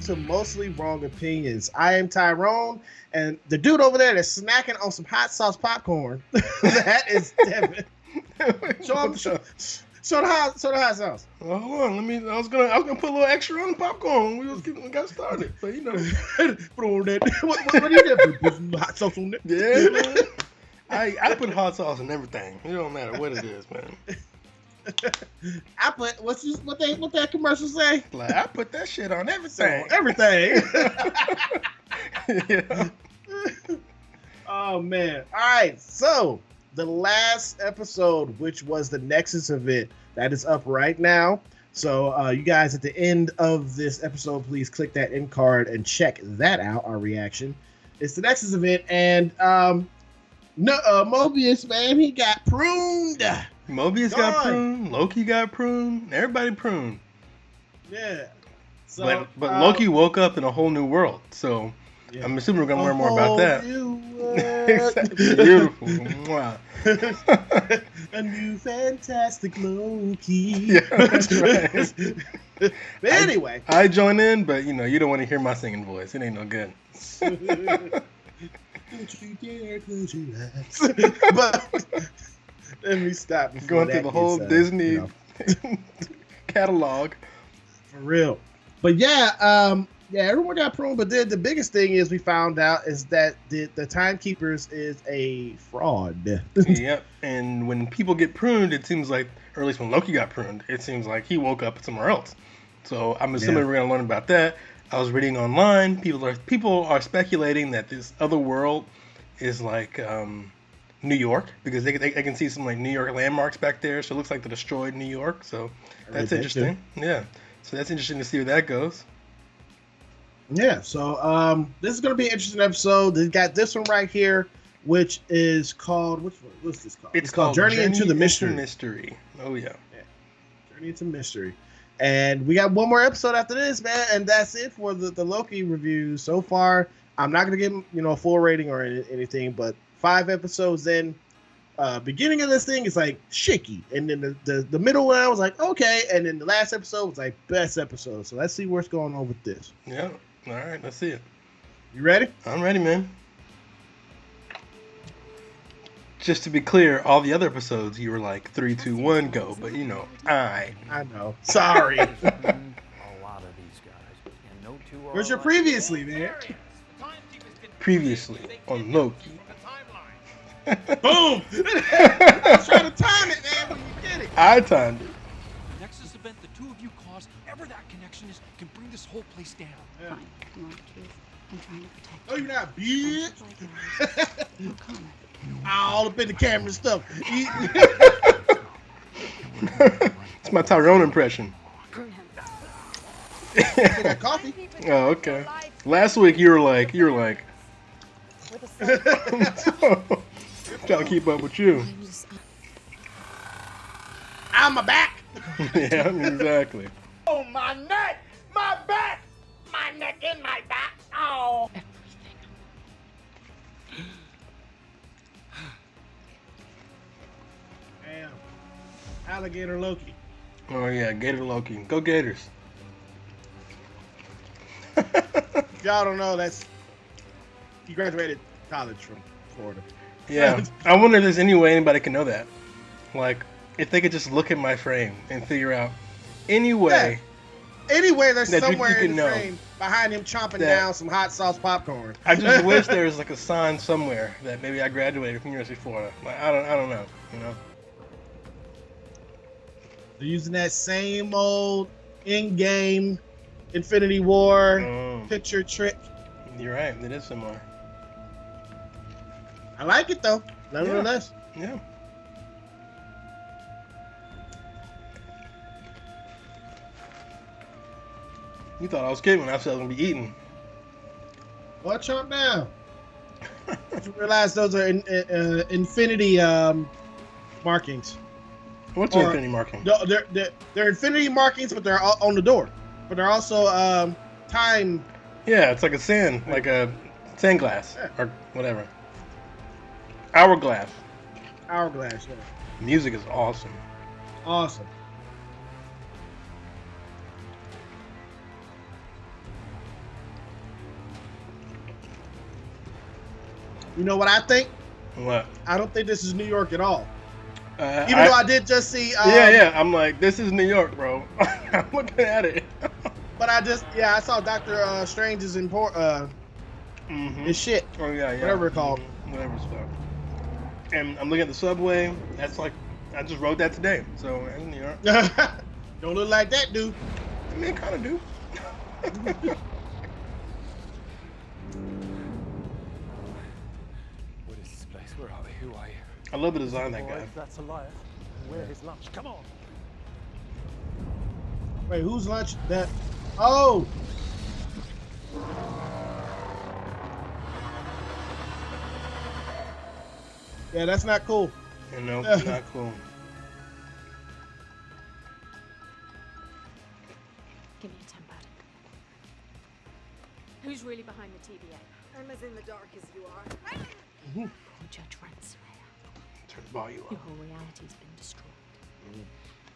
to Mostly Wrong Opinions. I am Tyrone, and the dude over there that's snacking on some hot sauce popcorn, that is Devin. Show the hot sauce. Well, hold on, I was gonna put a little extra on the popcorn when we got started, but you know, put on that. What do you get? Put some hot sauce on that. Yeah, man. I put hot sauce in everything. It don't matter what it is, man. I put what that commercial say? Like I put that shit on everything. Everything. Yeah. Oh man. All right. So the last episode, which was the Nexus event, that is up right now. So you guys at the end of this episode, please click that end card and check that out. Our reaction. It's the Nexus event, and Mobius, man, he got pruned. Mobius got pruned. Loki got pruned. Everybody pruned. Yeah. So, but Loki woke up in a whole new world. So yeah. I'm assuming we're gonna learn more about that. Beautiful. Wow. A new fantastic Loki. Yeah, that's right. But anyway, I join in, but you don't want to hear my singing voice. It ain't no good. Don't you dare close your eyes. But let me stop. Going through the whole Disney catalog. For real. But yeah, everyone got pruned. But then the biggest thing is we found out is that the Timekeepers is a fraud. Yep. And when people get pruned, it seems like, or at least when Loki got pruned, it seems like he woke up somewhere else. So I'm assuming we're gonna learn about that. I was reading online. People are speculating that this other world is like New York, because they can see some like New York landmarks back there. So it looks like the destroyed New York. So that's interesting. Yeah. So that's interesting to see where that goes. Yeah. So this is gonna be an interesting episode. They got this one right here, which is called what's this called? It's called Journey into the Mystery. Oh yeah. Journey into Mystery. And we got one more episode after this, man, and that's it for the Loki review so far. I'm not gonna give a full rating or anything, but 5 episodes in, beginning of this thing is like shaky, and then the middle one I was like okay, and then the last episode was like best episode. So let's see what's going on with this. Yeah. All right, let's see it. You ready? I'm ready, man. Just to be clear, all the other episodes you were like 3, 2, 1, go, but I know. Sorry. A lot of these guys, and no two are. Where's your previously, man? Previously on Loki. Boom! I was trying to time it, man, but you did it. I timed it. The Nexus event the two of you caused, ever that connection is, can bring this whole place down. Yeah. Fine. Come on, Keith. I'm trying to protect Oh, you. you're not, bitch. No comment. All up in the camera and stuff. It's my Tyrone impression. Prune him. I got coffee. Oh, okay. Last week you were like, trying to keep up with you. I'm a back. Yeah, exactly. Oh, my neck! My back! My neck and my back! Oh! Damn. Alligator Loki. Oh yeah, Gator Loki. Go Gators. If y'all don't know, he graduated college from Florida. Yeah. I wonder if there's any way anybody can know that. Like, if they could just look at my frame and figure out any way. Yeah. Anyway, there's that somewhere you in the frame behind him chomping down some hot sauce popcorn. I just wish there was like a sign somewhere that maybe I graduated from University of Florida. Like, I don't know, They're using that same old in-game Infinity War picture trick. You're right. It is similar. I like it though. Nevertheless. Yeah. You thought I was kidding when I said I was gonna be eating. Well, chomp down. Did you realize those are infinity markings? What's an infinity marking? No, they're infinity markings, but they're on the door. But they're also time. Yeah, it's like a sand glass or whatever. Hourglass. Hourglass. Yeah. Music is awesome. You know what I think? What? I don't think this is New York at all. Uh, Even though I did just see. Yeah. I'm like, this is New York, bro. I'm looking at it. But I saw Doctor Strange's his shit. Oh yeah. Whatever it's called. Whatever it's called. And I'm looking at the subway. That's like, I just rode that today. So that's New York. Don't look like that, dude. I mean, kind of do. What is this place? Where are we? Who are you? I love the design of that Boy, guy. if that's Elias. We're his lunch. Come on. Wait, whose lunch? That? Oh. Yeah, that's not cool. You know, not cool. Give me a 10 pad. Who's really behind the TVA? I'm as in the dark as you are. Or Judge Renslayer? Turn the volume Your up. whole reality's been destroyed.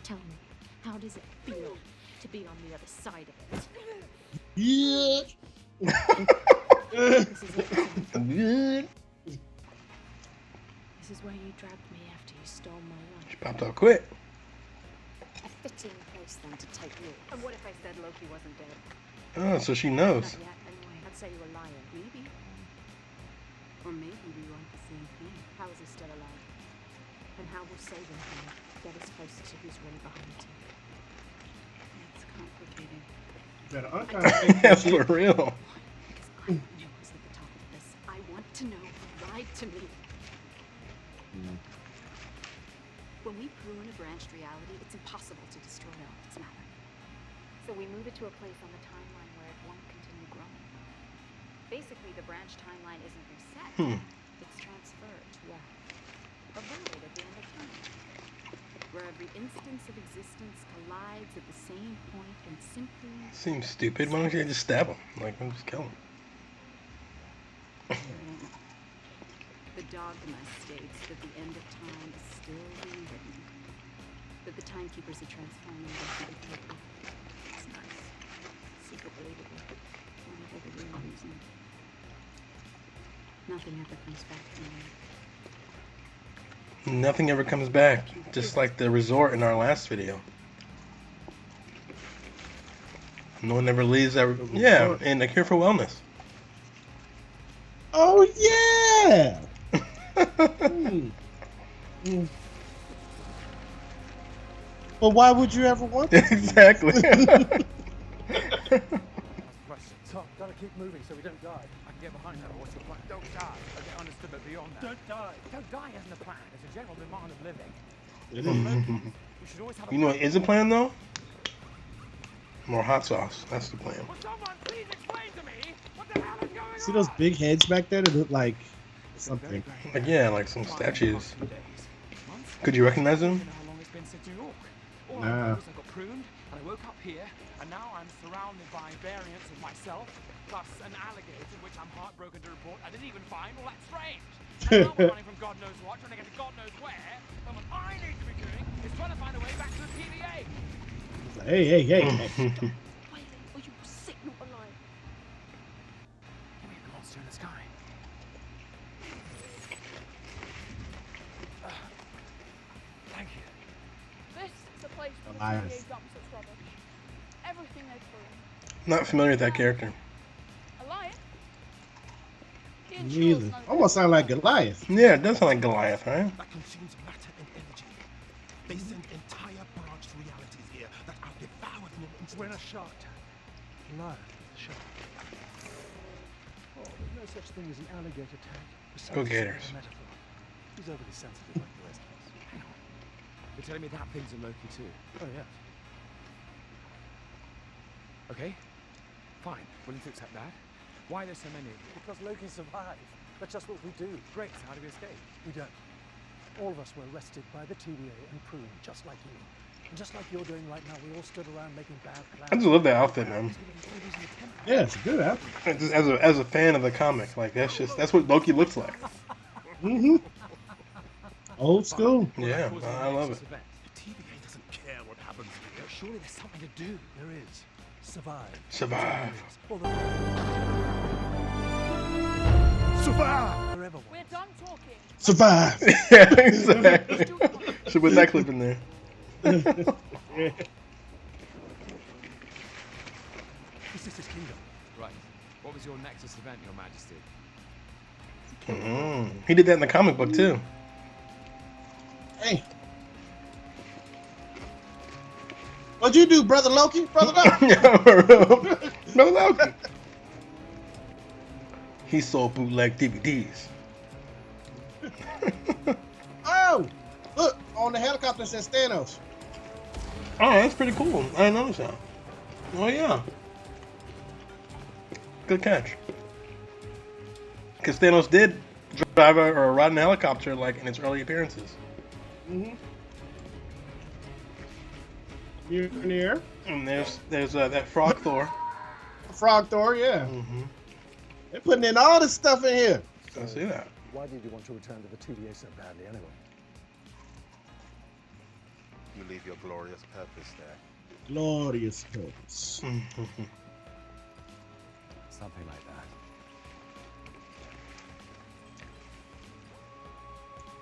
Tell me, how does it feel to be on the other side of it? Yeah. This is it. Good. This is where you dragged me after you stole my She lunch. popped out quick. A fitting place then to take you. And what if I said Loki wasn't dead? Oh, so she knows. Not yet, anyway. I'd say you were lying. Maybe. Or maybe we want the same thing. How is he still alive? And how will saving him get us closer to who's really behind it? It's complicated. Better uncomplicate that For shit. real. Because I know who's at the top of this. I want to know who lied to me. When we prune a branched reality, it's impossible to destroy all its matter. So we move it to a place on the timeline where it won't continue growing. Basically, the branched timeline isn't reset. It's transferred to a void at the end of time. Where every instance of existence collides at the same point and simply... Seems stupid. Why don't you just stab him? Like, I'm just kill him. The dogma states that the end of time is still being written. That the timekeepers are transforming into the people. It's nice. Super believable. Whatever the real reason. Nothing ever comes back from me. Nothing ever comes back. Just like the resort in our last video. No one ever leaves that. Yeah, and a cure for wellness. Oh yeah. But why would you ever want that? Exactly. Tom, gotta keep moving so we don't die. I can get behind her. What's your plan? Don't die. Okay, understood, but beyond that. Don't die. Don't die isn't a plan. It's a general demand of living. It is. We should always have a You know what is a plan though? More hot sauce. That's the plan. Will someone please explain to me what the hell is going on? See those big heads back there that look like something. Like, yeah, like some statues. Few days. Months? Could you recognize them? I don't know how long it's been since New York. All I Nah. know is I got pruned, and I woke up here, and now I'm surrounded by variants of myself, plus an alligator, which I'm heartbroken to report I didn't even find. Well, that's strange. And now we're running from God knows what, trying to get to God knows where. And what I need to be doing is trying to find a way back to the TVA. Hey. Wait, or you were sick, not alive. Give me a monster in the sky. Thank you. This is a place where the Elias. TVA dumps its rubbish. Everything they threw. Not familiar with that character. Elias? He Me ensures either. no Almost sound like Goliath. Yeah, it does sound like Goliath, right? That consumes matter and energy. They send entire branched realities here that are devoured in an instant. We're in a shark tank. Lion, the shark. Oh, there's no such thing as an alligator tank. Go Gators. Metaphor. He's overly sensitive like the rest of us. Hang on. You're telling me that happens in Loki too? Oh, yes. Okay. Fine. Willing to accept that. Why are there so many? Because Loki survived. That's just what we do. Great. So how do we escape? We don't. All of us were arrested by the TVA and pruned, just like you. And just like you're doing right now, we all stood around making bad plans. I just love that outfit, man. Yeah, it's good outfit. Just as a fan of the comic, like that's what Loki looks like. Old school. Yeah, Cause I love it. this event. The TVA doesn't care what happens here. Surely there's something to do. There is. Survive. Survive. Or the... Survive! ever We're was. done talking. Survive. Yeah, exactly. Should put that clip in there. This is his kingdom. Right. What was your Nexus event, Your Majesty? He did that in the comic book too. Hey. What'd you do, Brother Loki? Brother Loki? Yeah, for real. No Loki. He sold bootleg DVDs. Oh! Look, on the helicopter it says Thanos. Oh, that's pretty cool. I didn't notice that. Oh yeah. Good catch. Because Thanos did drive or ride in a helicopter like in its early appearances. Mm-hmm. Near. And there's that Frog Thor. Frog Thor, yeah. Mm-hmm. They're putting in all this stuff in here. I see that. Why did you want to return to the TVA so badly anyway? You leave your glorious purpose there. Glorious purpose. Something like that.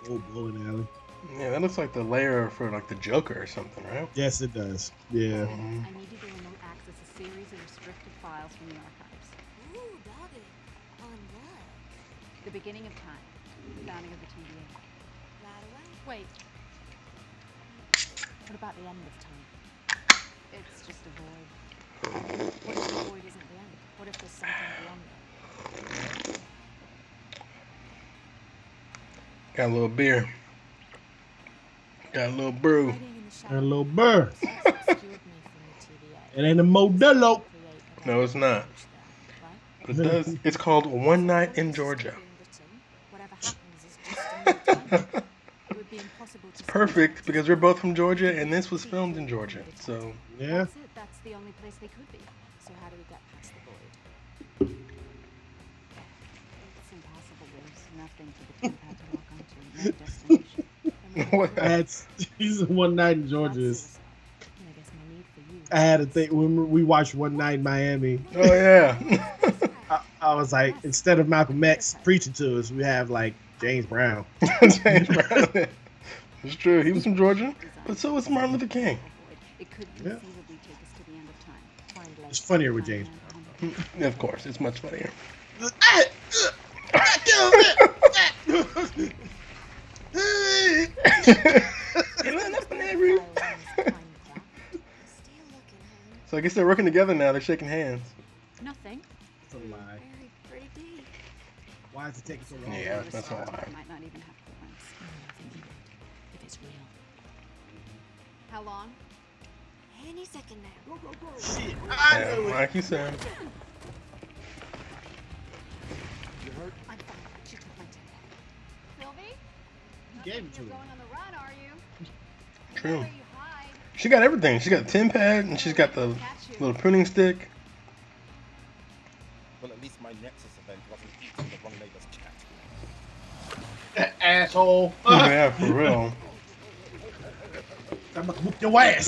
Oh, bowling alley. Yeah, that looks like the layer for like the Joker or something, right? Yes, it does. Yeah. I needed to remote access a series of restricted files from the archives. Ooh, doggy. On what? The beginning of time. The founding of the TVA. Right away. Wait, What about the end of time? It's just a void. What if the void isn't the end? What if there's something beyond it? Got a little beer. Got a little brew. Hiding in the And a shadows. little bird. Obscured me from the TVA. It ain't a Modelo. Create a No, it's not. language there, right? But it does. It's called One Night in Georgia. Whatever happens is just a new time. It would be impossible to Perfect because we're both from Georgia and this was filmed in Georgia. So Yeah. That's it. That's the only place they could be. So how do we get past the void? It's impossible. There's nothing for the team pad to walk onto. No destination. Then we What? go That's he's one night in to Georgia. that's Is, suicide. And I guess my need for you. I had a thing when we watched One Night in Miami. oh yeah. I was like, instead of Malcolm X preaching to us, we have like James Brown. James Brown. It's true. He was from Georgia, but so was Martin Luther King. It could Yeah. conceivably take us to the end of time. Find life, It's funnier with find James mankind. Of course, it's much funnier. So I guess they're working together now. They're shaking hands. Nothing. It's a lie. Very pretty deed. Why is it taking so long? Yeah, that's a lie. Might not even have to rinse. If it's real. How long? Any second now. Shit. Yeah, like you said. You hurt? I'm fine. She took my tip. Sylvie? He gave it to You're him. going on the run, are you? True. Where you hide? She got everything. She got the tin pad and she's got the little pruning stick. Well, at least my Nexus event wasn't eating the wrong neighbor's cat. Asshole. Yeah, for real. I'm gonna whoop your ass.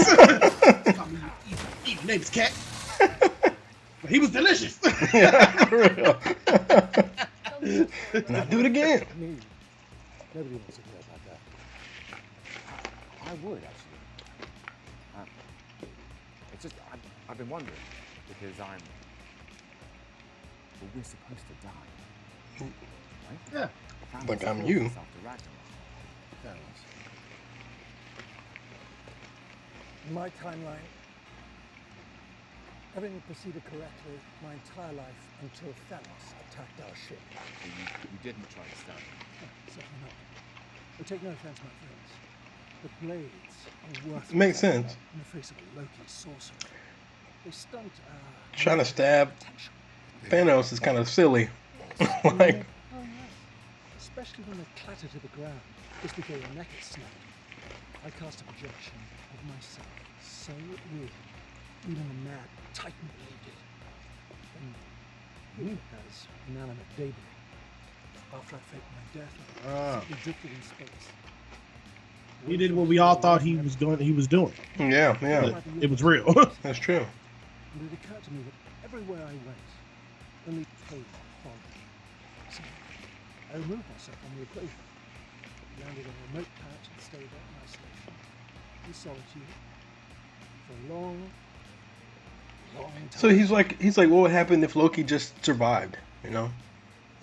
Eat neighbor's cat. But he was delicious. Yeah, for real. Now do it again. Me. Nobody wants to hear about that. I would actually. It's just I've been wondering because well, we're supposed to die, right? Yeah. The family Like I'm supports you. us after Ragnarok. Fair enough. In my timeline, everything proceeded correctly my entire life until Thanos attacked our ship. So you didn't try to stab him. No, certainly not. But take no offense, my friends. The blades are worthless. Makes sense. In the face of Loki's sorcery. They stunt our Trying to stab potential. Thanos is kind of silly. Like, Oh, no. Especially when they clatter to the ground, just before your neck is snapped. I cast a projection of myself, so real, even the mad Titan believed it. And you, as inanimate debris, after I faked my death, I simply drifted in space. He did what we all thought he was doing. yeah, yeah, But it was real. that's true. And it occurred to me that everywhere I went, only pain followed. So I I removed myself from the equation, landed on a remote patch and stayed there in isolation, in solitude, for a long, long time. So he's like, what would happen if Loki just survived? You know?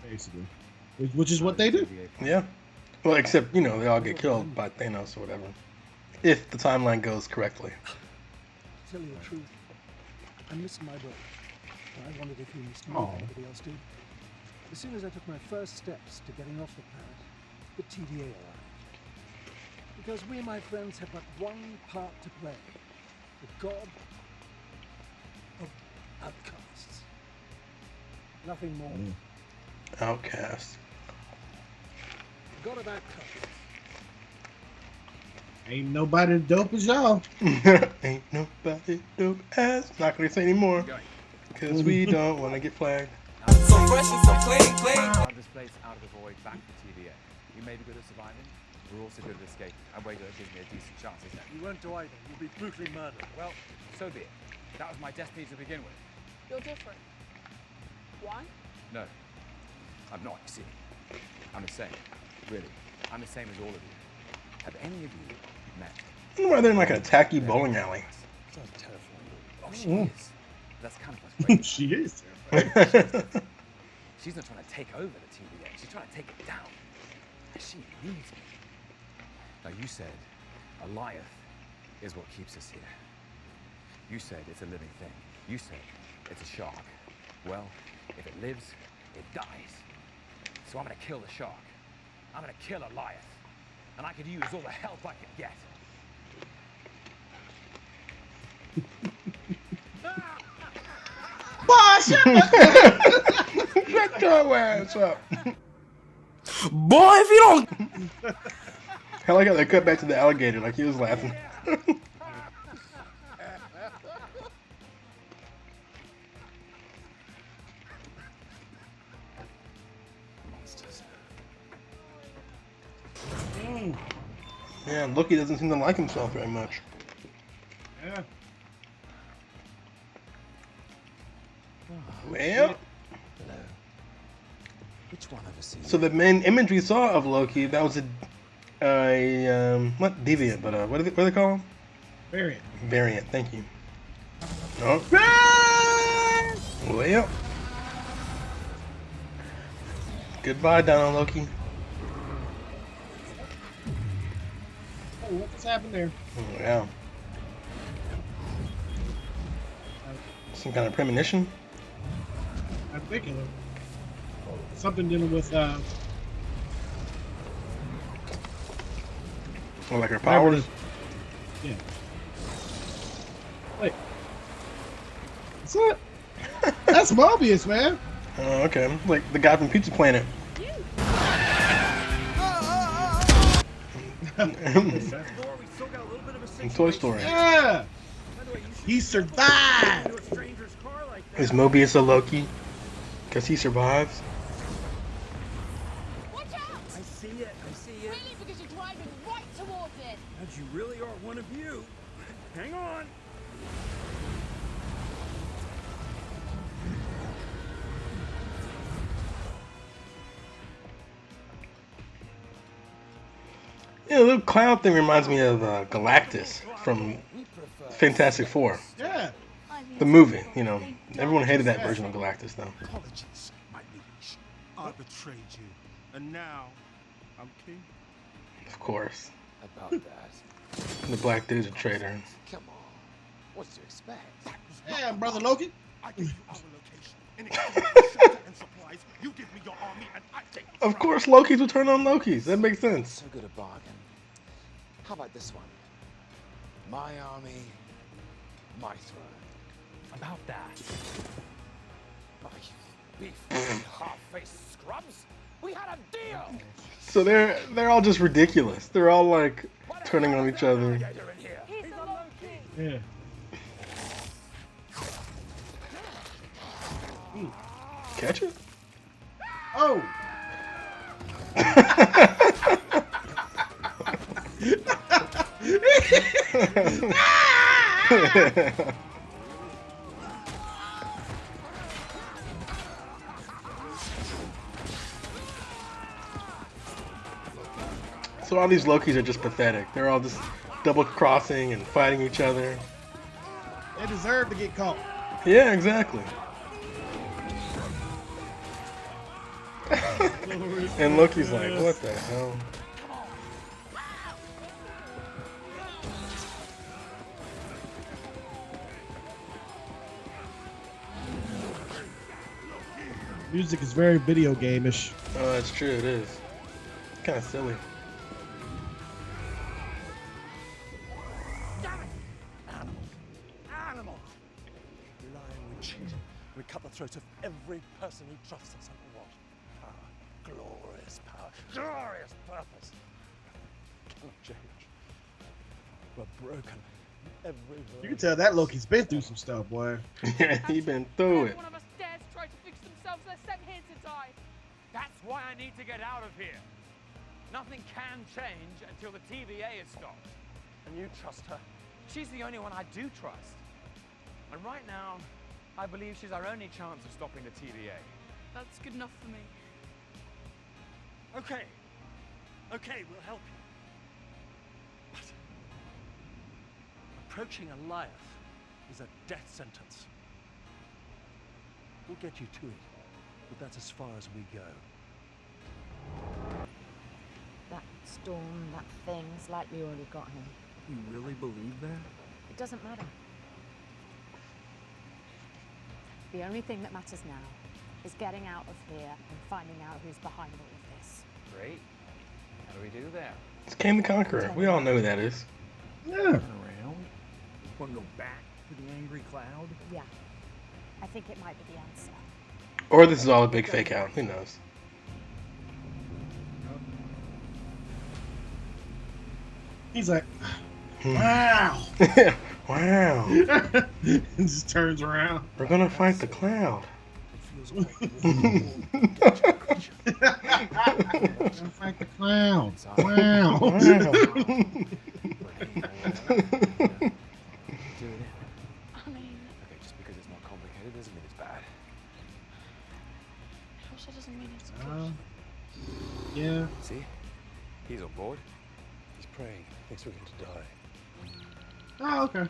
Basically, which is what they do. Yeah. Well, except they all get killed by Thanos or whatever, if the timeline goes correctly. To tell you the truth, I missed my brother. I wondered if he missed me, Aw. like everybody else did. As soon as I took my first steps to getting off the planet, the TVA arrived. Because we, my friends, have but one part to play: the god of outcasts. Nothing more. Outcast. The god of outcasts. Ain't nobody dope as y'all. Ain't nobody dope ass. Not gonna say anymore, because we don't want to get flagged. So fresh and so clean, clean. Out of this place, out of the void, back to TVA. You may be good at surviving. We're also good at escaping. And Wago gives me a decent chance, isn't it? You won't do either. You'll be brutally murdered. Well, so be it. That was my destiny to begin with. You're different. Why? No, I'm not, you see. I'm the same. Really. I'm the same as all of you. Have any of you met? I wonder why they're in like an tacky bowling alley. Sounds terrifying. Oh, she is. That's kind of what's great. She is. She's not trying to take over the TVA. She's trying to take it down. And she needs me. Now, you said Goliath is what keeps us here. You said it's a living thing. You said it's a shark. Well, if it lives, it dies. So I'm gonna kill the shark. I'm gonna kill Goliath. And I could use all the help I could get. Shut your ass up. Boy, if you don't. I like how they cut back to the alligator, like he was laughing. Yeah, Loki doesn't seem to like himself very much. Yeah. Well, Which one of us is so the main image we saw of Loki, that was not deviant, but what do they call him? Variant. Variant. Thank you. Oh. Well. Goodbye, Donald Loki. Oh, what just happened there? Oh, yeah. Some kind of premonition? I'm thinking of something dealing with Or like her whatever it powers? is. Yeah. Wait. What's that? That's Mobius, man. Oh, okay. Like the guy from Pizza Planet. In Toy Story. Yeah. He survived. Is Mobius a Loki? Because he survives? Watch out! I see it. I see it. Really? Because you're driving right towards it. And you really are one of you. Hang on. Yeah, the little cloud thing reminds me of Galactus from Fantastic Four. Yeah. The movie, you know. Everyone hated that version of Galactus, though. Apologies, my liege. I betrayed you, and now I'm king. Of course. About that. The black dude's a traitor. Come on. What did you expect? Yeah, brother Loki. I give you our location. In exchange for shelter and supplies, you give me your army, and I take the Of crown. course, Loki's will turn on Loki's. That makes sense. So good a bargain. How about this one? My army, my throne. About that. Oh, you beef, half-faced scrubs. We had a deal. So they're all just ridiculous. They're all like turning on each other. He's the Loki. Yeah. Catch it? Oh. So all these Lokis are just pathetic. They're all just double crossing and fighting each other. They deserve to get caught. Yeah, exactly. And Loki's like, what the hell? Music is very video game-ish. Oh, that's true, it is. It's kind of silly. Animal! We lie and we cheat. We cut the throats of every person who trusts us under what? Power. Glorious power. Glorious purpose. Cannot change. We're broken. Every You can tell that Loki's been through some stuff, boy. Yeah, he been through it. One of us dares try to fix themselves, they're sent here to die. That's why I need to get out of here. Nothing can change until the TVA is stopped. And you trust her? She's the only one I do trust. And right now, I believe she's our only chance of stopping the TVA. That's good enough for me. Okay. Okay, we'll help you. But approaching Goliath is a death sentence. We'll get you to it, but that's as far as we go. That storm, that thing, it's like we already got him. You really believe that? It doesn't matter. The only thing that matters now is getting out of here and finding out who's behind all of this. Great. How do we do that? It's Kane the Conqueror. We all know who that is. Yeah. Around? Want to go back to the angry cloud? Yeah. I think it might be the answer. Or this is all a big fake out. Who knows? He's like, wow. Wow. And just turns around. We're gonna fight the cloud. Fight the clown. Wow. Do it. I mean, Okay, just because it's not complicated doesn't mean it's bad. it also doesn't mean it's good. Yeah. See? He's on board. He's praying. Thinks we're going to die. Oh, okay.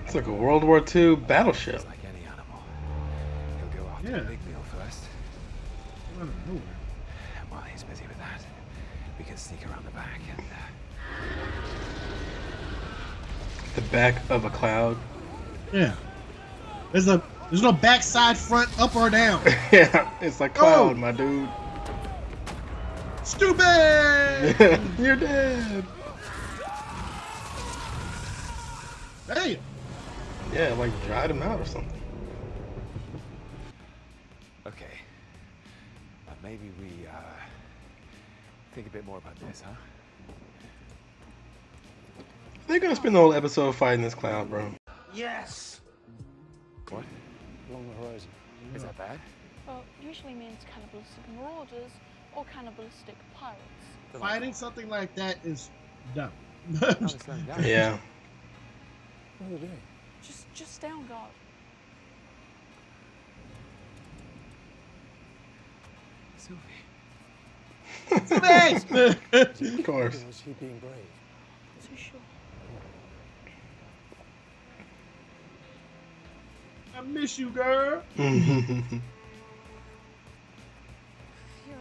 It's like a World War II battleship. It's like any animal. He'll go after Yeah. the big meal first. Out of nowhere. And while he's busy with that, we can sneak around the back and The back of a cloud. Yeah. There's no backside, front, up or down. Yeah, it's like cloud, Oh. my dude. Stupid! You're dead. Hey. Yeah, like dried him out or something. okay. Maybe we think a bit more about this, huh? They're gonna spend the whole episode fighting this cloud, bro. Yes! What? Along the horizon. Is that bad? Well, usually means cannibalistic marauders or cannibalistic pirates. Fighting something like that is dumb. Oh, it's slowing down. Yeah. What are they doing? Just stay on guard. Sylvie. Of course. Was he being brave? Too sure. I miss you, girl. You're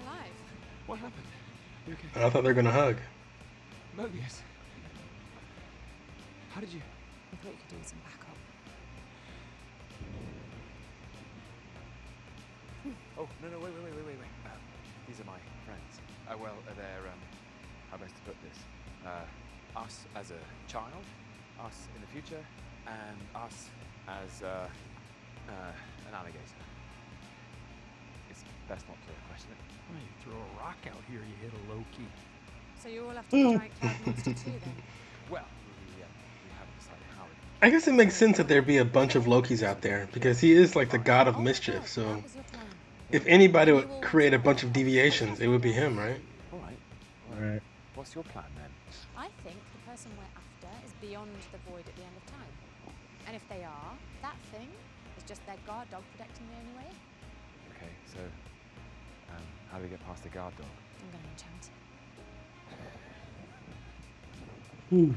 alive. What happened? You okay? I thought they were gonna hug. Mobius. How did you? I thought you could do with some backup. Oh, no, wait. These are my friends. Well, they're, how best to put this? Us as a child, us in the future, and us as, an alligator. It's best not to question it. Well, you throw a rock out here, you hit a Loki. So you all have to be giant cloud monster too then? Well, we haven't decided how it. I guess it makes sense that there be a bunch of Lokis out there because he is like the god of mischief. So That was your plan. if anybody would create a bunch of deviations, it would be him, right? All right. Right. What's your plan then? I think the person we're after is beyond the void at the end of time. And if they are, that thing is just their guard dog protecting me anyway. Okay, so how do we get past the guard dog? I'm gonna enchant it. Ooh.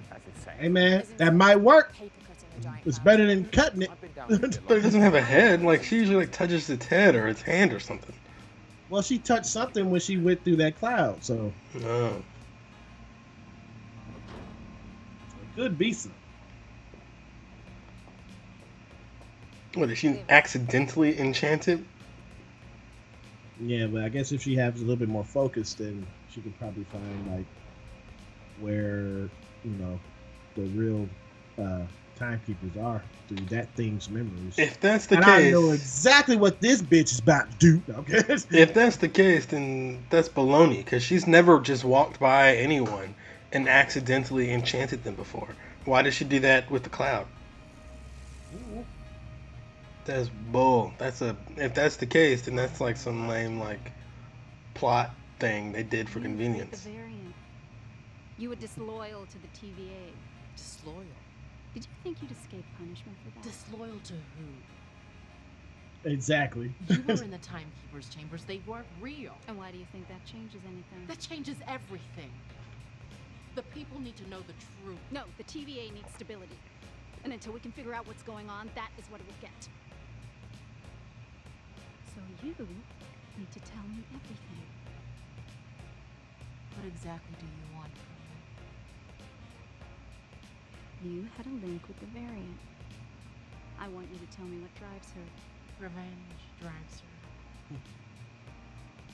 That's insane. Hey man, that might work. Paper cutting a giant It's cloud. better than cutting it. I've been down with it But it doesn't have a head. Like, she usually like touches its head or its hand or something. Well, she touched something when she went through that cloud, so No. it could be some. What, did she accidentally enchant it? Yeah, but I guess if she has a little bit more focus, then she could probably find like where the real timekeepers are through that thing's memories. If that's the and case, I know exactly what this bitch is about to do. Okay. if that's the case, then that's baloney. Because she's never just walked by anyone and accidentally enchanted them before. Why did she do that with the cloud? That's bull. If that's the case, then that's like some lame like plot thing they did for The convenience. variant. You were disloyal to the TVA. Disloyal? Did you think you'd escape punishment for that? Disloyal to who? Exactly. You were in the timekeepers' chambers. They weren't real. And why do you think that changes anything? That changes everything. The people need to know the truth. No, the TVA needs stability. And until we can figure out what's going on, that is what it will get. So you need to tell me everything. What exactly do you want from me? You had a link with the variant. I want you to tell me what drives her. Revenge drives her.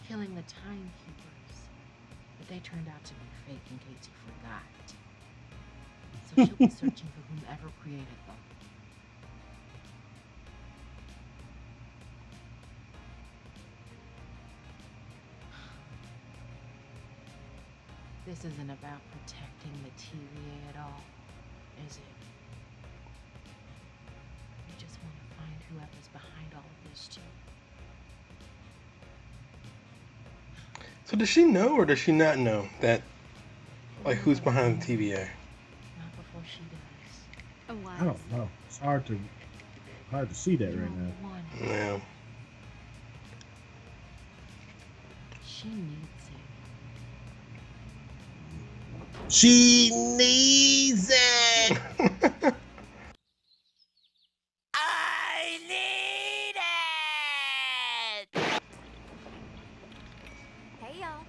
Killing the timekeepers. But they turned out to be fake in case you forgot. So she'll be searching for whomever created them. This isn't about protecting the TVA at all, is it? You just want to find whoever's behind all of this, too. So does she know or does she not know that, like, who's behind the TVA? Not before she does. Oh, why? I don't know. It's hard to see that right now. Yeah. She needs it. She needs it. I need it! Hey, y'all.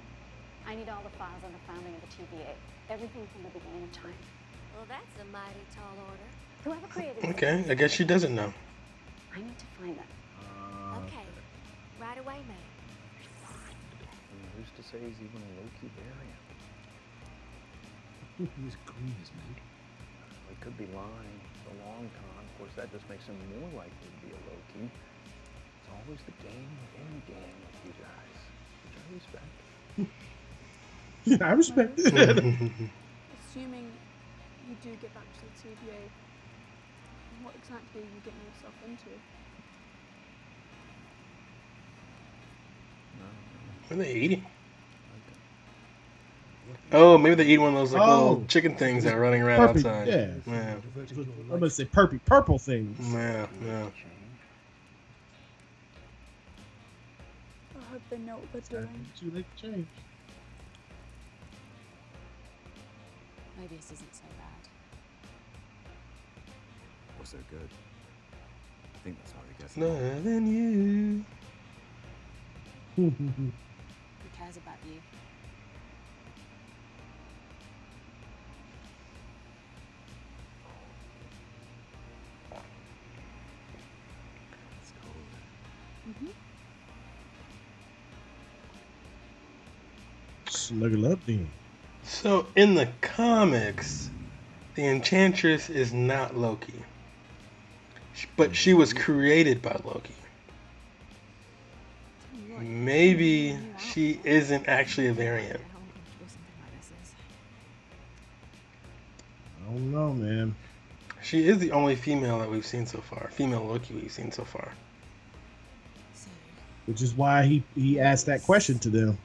I need all the files on the founding of the TVA. Everything from the beginning of time. Well, that's a mighty tall order. Whoever created it. Okay, I guess she doesn't know. I need to find them. Okay. Right away, ma'am. Who's to say he's even a Loki variant? He's green as me. He could be lying for a long time. Of course, that just makes him more likely to be a Loki. It's always the game within the game with you guys, which I respect. I respect it. Assuming you do get back to the TVA, what exactly are you getting yourself into? What are they eating? Oh, maybe they eat one of those like little chicken things that are running around outside. Yeah. Yeah. I'm gonna say purple things. Yeah. I hope they know what they're doing. Too late to change. Maybe this isn't so bad. Or so good. I think that's how he gets it. Loving you. Who cares about you? It's cold. Mm-hmm. Snuggle up then. So in the comics, the Enchantress is not Loki, but she was created by Loki. Maybe she isn't actually a variant. I don't know, man. She is the only female that we've seen so far. Female Loki we've seen so far. Which is why he asked that question to them.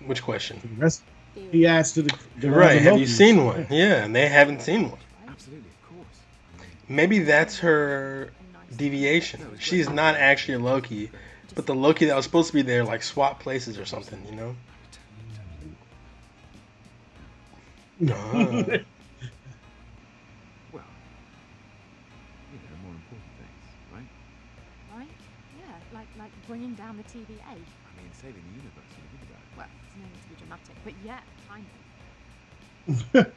Which question? To the rest, he asked to the Right, other have you Lokis. seen one? Yeah, and they haven't seen one. Absolutely, of course. maybe that's her deviation. She's not actually a Loki, but the Loki that was supposed to be there like swapped places or something, you know? No. Well, there are more important things, right? Right? Yeah, like bringing down the TVA. I mean, saving the universe, when you think about it. Well, it's no need to be dramatic, but yeah, kind of.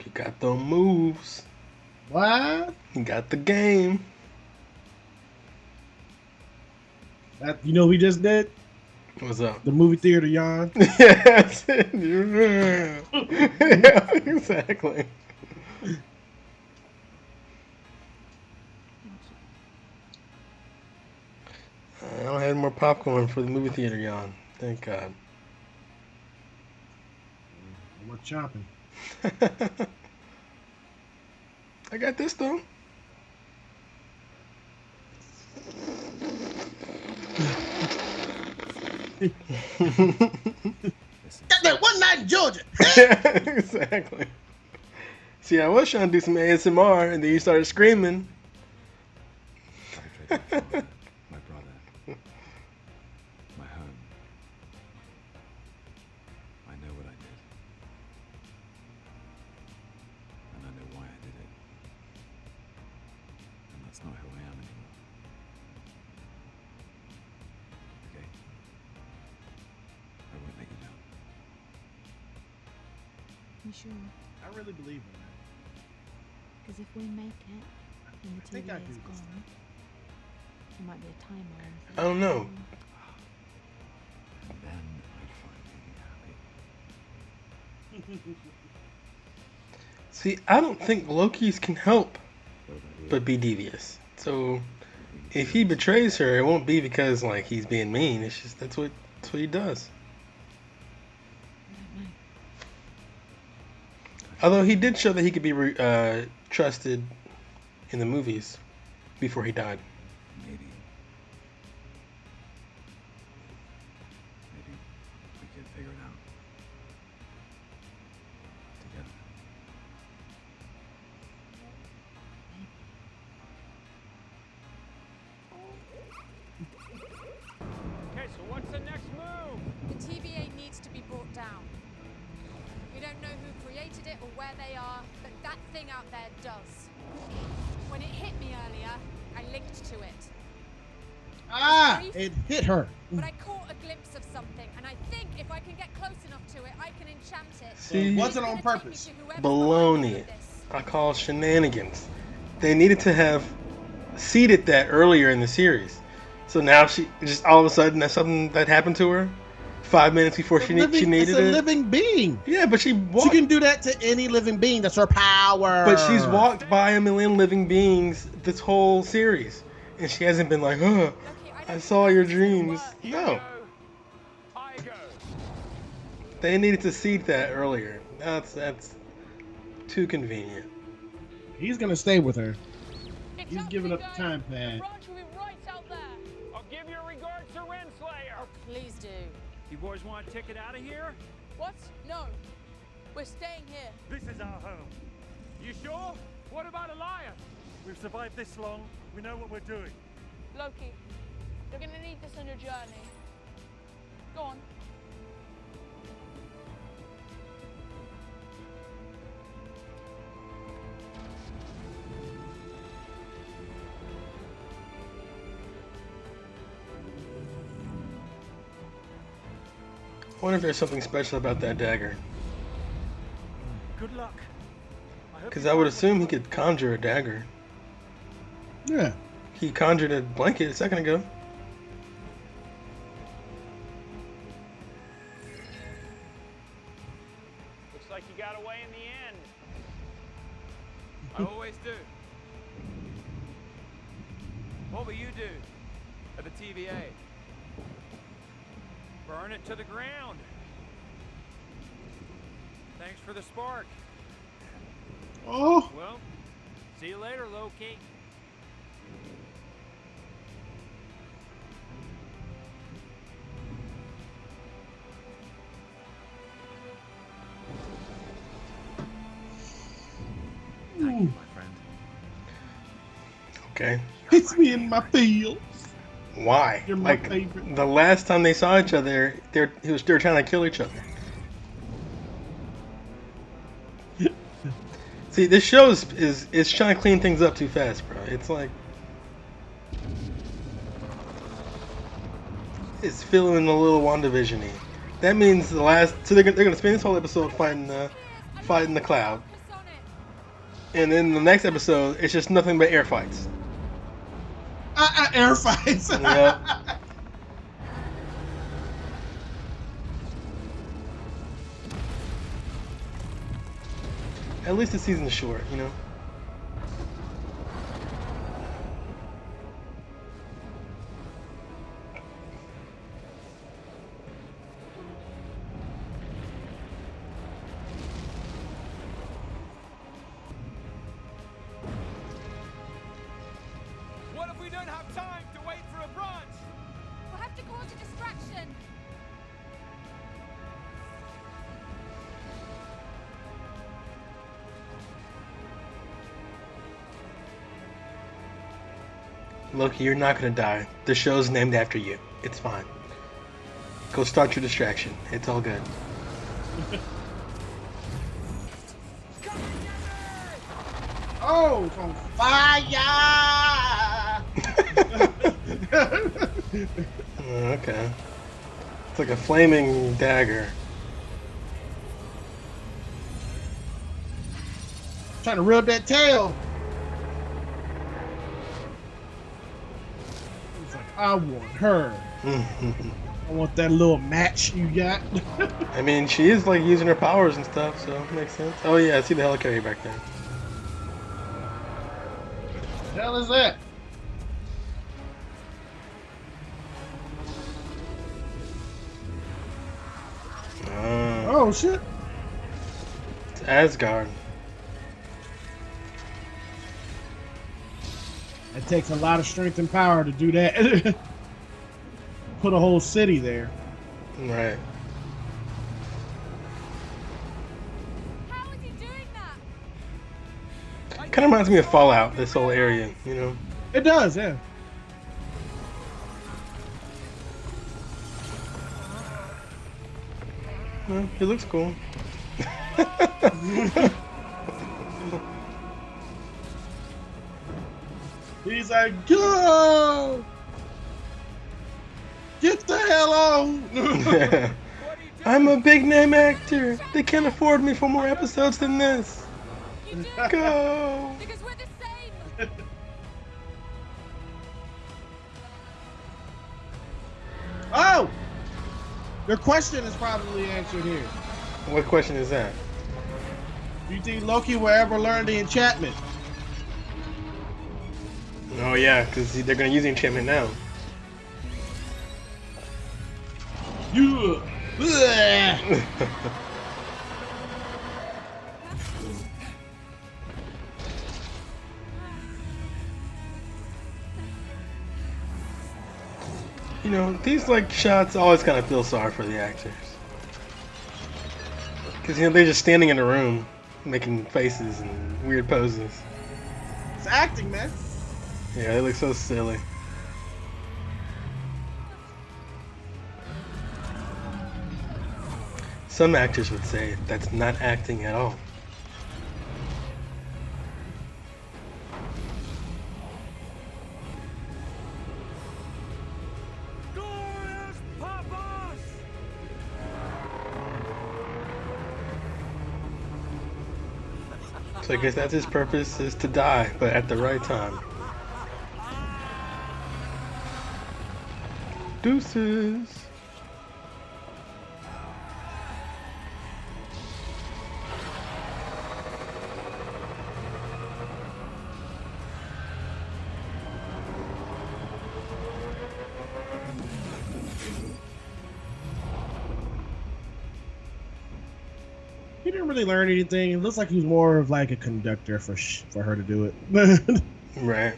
He got them moves. What? He got the game. That, you know who he just did? What's up? The movie theater yawn. Yes. Yeah, exactly. I don't have more popcorn for the movie theater yawn. Thank God. We're chopping. I got this though. Got that one night in Georgia. Exactly. See, I was trying to do some ASMR, and then you started screaming. My brother, my home. I know what I did. And I know why I did it. And that's not who I am anymore. Okay? I won't let you down. You sure? I really believe in that. Because if we make it, and the think I TVA do is this gone, there might be a timeline. I don't know. And then I'd finally be happy. See, I don't think Loki's can help but be devious. So if he betrays her, it won't be because like he's being mean. It's just that's what he does. Although he did show that he could be trusted in the movies before he died. Maybe we can figure it out together. Okay, so what's the next move? The TVA needs to be brought down. We don't know who created it or where they are, but that thing out there does. When it hit me earlier, I linked to it. Ah, it hit her. But I caught a glimpse of something, and I think if I can get close enough to it, I can enchant it. See? It wasn't on purpose. Baloney. I call shenanigans. They needed to have seeded that earlier in the series. So now she just all of a sudden that's something that happened to her 5 minutes before she needed It's a it. living being. Yeah, but she She can do that to any living being. That's her power. But she's walked by a million living beings this whole series, and she hasn't been like, "Huh, I saw your dreams." No. They needed to seed that earlier. That's too convenient. He's gonna stay with her. He's giving up the time pad. I'll give your regards to Renslayer. Oh, please do. You boys want a ticket out of here? What? No. We're staying here. This is our home. You sure? What about Elias? We've survived this long. We know what we're doing. Loki, you're gonna need this on your journey. Go on. I wonder if there's something special about that dagger. Good luck. Because I would assume he could conjure a dagger. Yeah. He conjured a blanket a second ago. Looks like you got away in the end. I always do. What will you do at the TVA? Burn it to the ground. Thanks for the spark. Oh. Well, see you later, Loki. Okay. Hits me in my feels. Why? You're my Like favorite. the last time they saw each other, they were trying to kill each other. See, this show is trying to clean things up too fast, bro. It's like it's feeling a little WandaVision-y. That means so they're gonna spend this whole episode fighting the cloud, and then the next episode it's just nothing but air fights. Air fights. Yep. At least the season's short, you know. What if we don't have time to wait for a branch? We'll have to cause a distraction. Loki, you're not gonna die. The show's named after you. It's fine. Go start your distraction. It's all good. Oh, it's on fire! Okay. It's like a flaming dagger. Trying to rub that tail. He's like, I want her. I want that little match you got. I mean, she is like using her powers and stuff, so it makes sense. Oh yeah, I see the helicarrier back there. What the hell is that? Oh shit! It's Asgard. It takes a lot of strength and power to do that. Put a whole city there. Right. How is he doing that? Kind of reminds me of Fallout, this whole area, you know? It does, yeah. Well, it looks cool. He's like, go! Get the hell on! I'm a big name actor. They can't afford me for more episodes than this. Go! Because we're the same. Oh! Your question is probably answered here. What question is that? Do you think Loki will ever learn the enchantment? Oh yeah, because they're gonna use the enchantment now. You. You know, these like shots always kind of feel sorry for the actors. Because, you know, they're just standing in a room making faces and weird poses. It's acting, man. Yeah, they look so silly. Some actors would say that's not acting at all. So I guess that's his purpose, is to die, but at the right time. Deuces. He didn't really learn anything. It looks like he was more of like a conductor for her to do it. Right.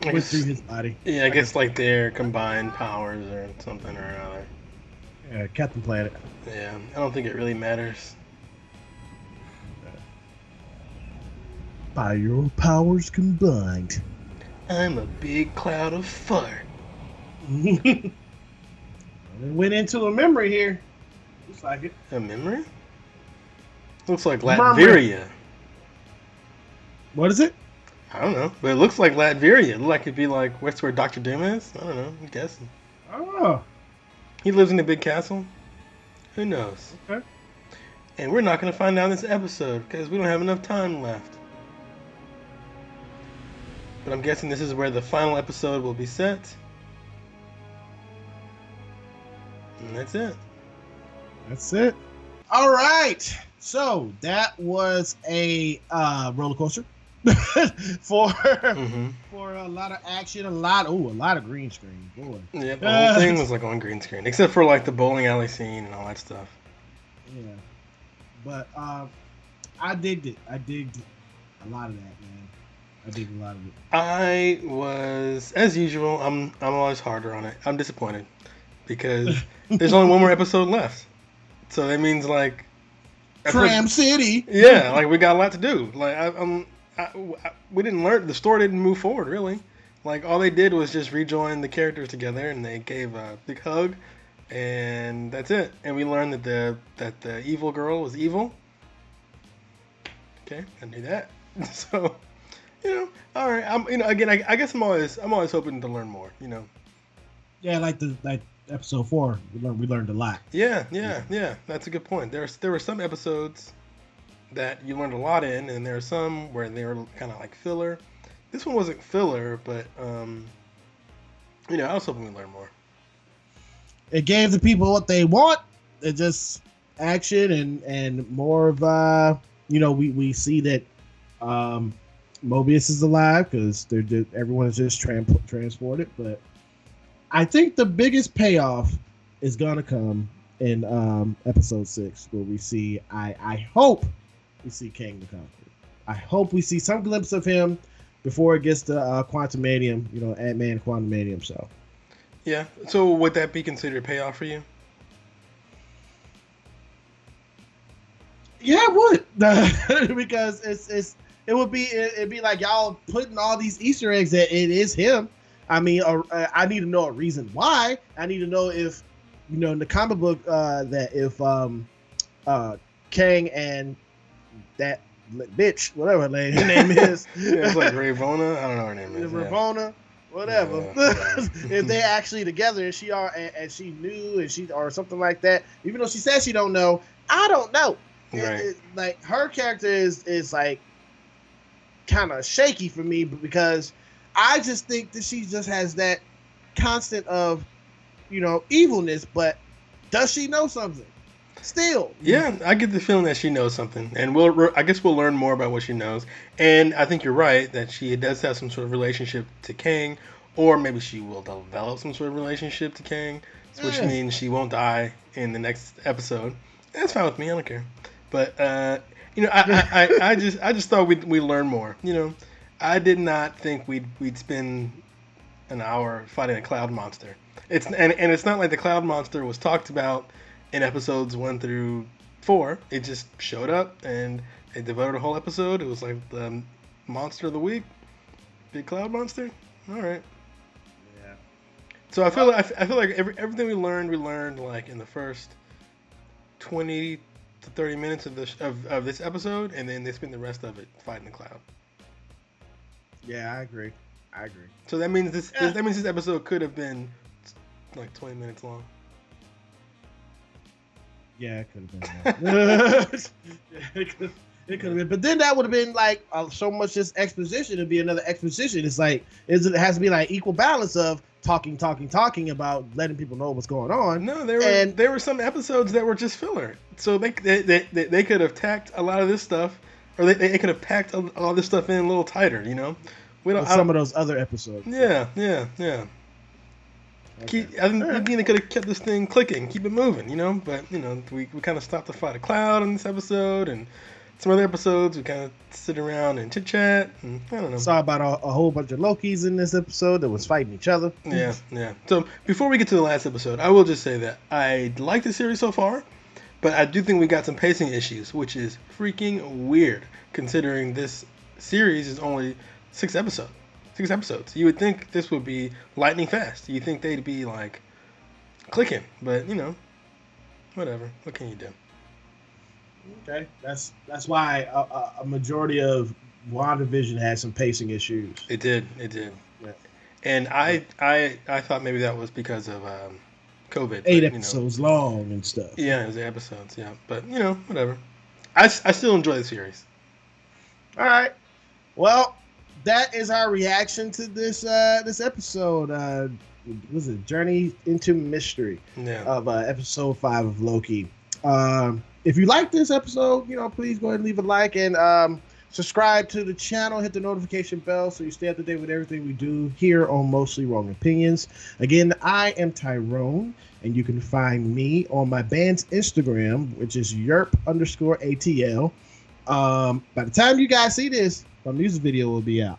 Yeah, went through his body. Yeah, I guess like their combined powers or something or another. Yeah, Captain Planet. Yeah, I don't think it really matters. By your powers combined. I'm a big cloud of fart. It went into a memory here. Looks like it. A memory? Looks like Murmuring. Latveria. What is it? I don't know, but it looks like Latveria. It looks like it'd be like what's where Dr. Doom is. I don't know. I'm guessing. Oh. He lives in a big castle. Who knows? Okay. And we're not going to find out in this episode because we don't have enough time left. But I'm guessing this is where the final episode will be set. And that's it. That's it. All right. So that was a roller coaster for a lot of action, a lot of green screen. Boy. Yeah, the whole thing was like on green screen, except for like the bowling alley scene and all that stuff. Yeah, but I digged it. I digged a lot of that, man. I digged a lot of it. I was, as usual, I'm always harder on it. I'm disappointed because there's only one more episode left, so that means like Tram City. Yeah, like we got a lot to do. Like we didn't learn, the story didn't move forward really. Like all they did was just rejoin the characters together, and they gave a big hug, and that's it. And we learned that the evil girl was evil. Okay, I knew that. So, all right. I guess I'm always hoping to learn more. Yeah, like episode 4, we learned a lot. Yeah. That's a good point. There were some episodes that you learned a lot in, and there are some where they were kind of like filler. This one wasn't filler, but I was hoping we learned more. It gave the people what they want. It just action and more of we see that Mobius is alive because everyone is just transported. But I think the biggest payoff is gonna come in episode 6, where we see. I hope we see Kang the Conqueror. I hope we see some glimpse of him before it gets to Quantumanium. Ant-Man Quantumanium. So. Yeah. So would that be considered a payoff for you? Yeah, it would. Because it'd be like y'all putting all these Easter eggs that it is him. I mean, I need to know a reason why. I need to know if, in the comic book, that if Kang and that bitch, whatever her name is. Yeah, it's like Ravonna. I don't know her name is. Ravonna, whatever. Yeah. If they actually together and she knew or something like that, even though she said she don't know, I don't know. Right. Like her character is like kind of shaky for me, because I just think that she just has that constant of, evilness, but does she know something? Still. Yeah, I get the feeling that she knows something, and I guess we'll learn more about what she knows. And I think you're right that she does have some sort of relationship to Kang, or maybe she will develop some sort of relationship to Kang, which means she won't die in the next episode. That's fine with me. I don't care. But I just thought we'd learn more. I did not think we'd spend an hour fighting a cloud monster. It's not like the cloud monster was talked about in episodes 1 through 4. It just showed up and they devoted a whole episode. It was like the monster of the week, big cloud monster. All right. Yeah. So I feel like everything we learned like in the first 20 to 30 minutes of this episode, and then they spend the rest of it fighting the cloud. Yeah, I agree. So that means this episode could have been like 20 minutes long. Yeah, it could have been. It could have been, but then that would have been like so much just exposition. It'd be another exposition. It's like it has to be like equal balance of talking about letting people know what's going on. No, there were some episodes that were just filler. So they could have tacked a lot of this stuff, or they could have packed all this stuff in a little tighter. Some of those other episodes. Yeah. Okay. I think they could have kept this thing clicking, keep it moving, But we kind of stopped to fight a cloud in this episode, and some other episodes we kind of sit around and chit chat, and I don't know. Saw about a whole bunch of Lokis in this episode that was fighting each other. Yeah. So before we get to the last episode, I will just say that I like the series so far, but I do think we got some pacing issues, which is freaking weird considering this series is only 6 episodes. 6 episodes. You would think this would be lightning fast. You think they'd be like clicking, but you know, whatever. What can you do? Okay, that's why a majority of WandaVision had some pacing issues. It did. Yeah. And I thought maybe that was because of COVID. 8 but, episodes long and stuff. Yeah, it was 8 episodes. Yeah, but you know, whatever. I still enjoy the series. All right. Well, that is our reaction to this episode. Was it Journey into Mystery of episode 5 of Loki. If you like this episode, please go ahead and leave a like and subscribe to the channel. Hit the notification bell so you stay up to date with everything we do here on Mostly Wrong Opinions. Again, I am Tyrone, and you can find me on my band's Instagram, which is YURP_ATL. By the time you guys see this, my music video will be out.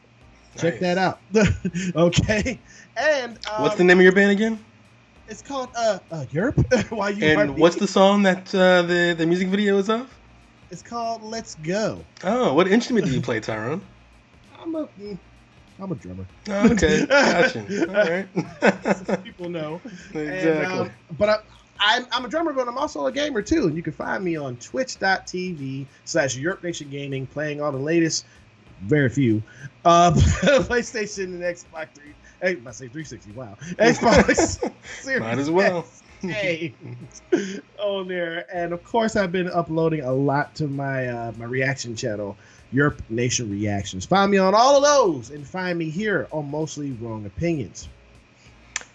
Check that out. Okay. And what's the name of your band again? It's called YURP. And what's the song that the music video is of? It's called Let's Go. Oh, what instrument do you play, Tyrone? I'm a drummer. Oh, okay, gotcha. All right. People know. Exactly. And, but I'm a drummer, but I'm also a gamer too. And you can find me on twitch.tv/YURP Gaming, playing all the latest, very few, PlayStation and Xbox 3. I say 360. Wow, Xbox Series. Might as well. Games on there, and of course I've been uploading a lot to my my reaction channel, YURP Nation Reactions. Find me on all of those, and find me here on Mostly Wrong Opinions.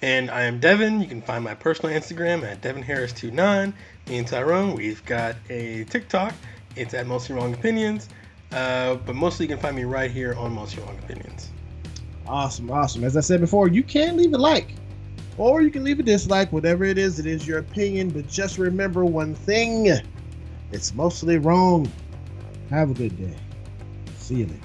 And I am Devin. You can find my personal Instagram at DevinHarris29. Me and Tyrone, we've got a TikTok. It's at Mostly Wrong Opinions, but mostly you can find me right here on Mostly Wrong Opinions. Awesome. As I said before, you can leave a like, or you can leave a dislike, whatever it is your opinion. But just remember one thing: it's mostly wrong. Have a good day. See you later.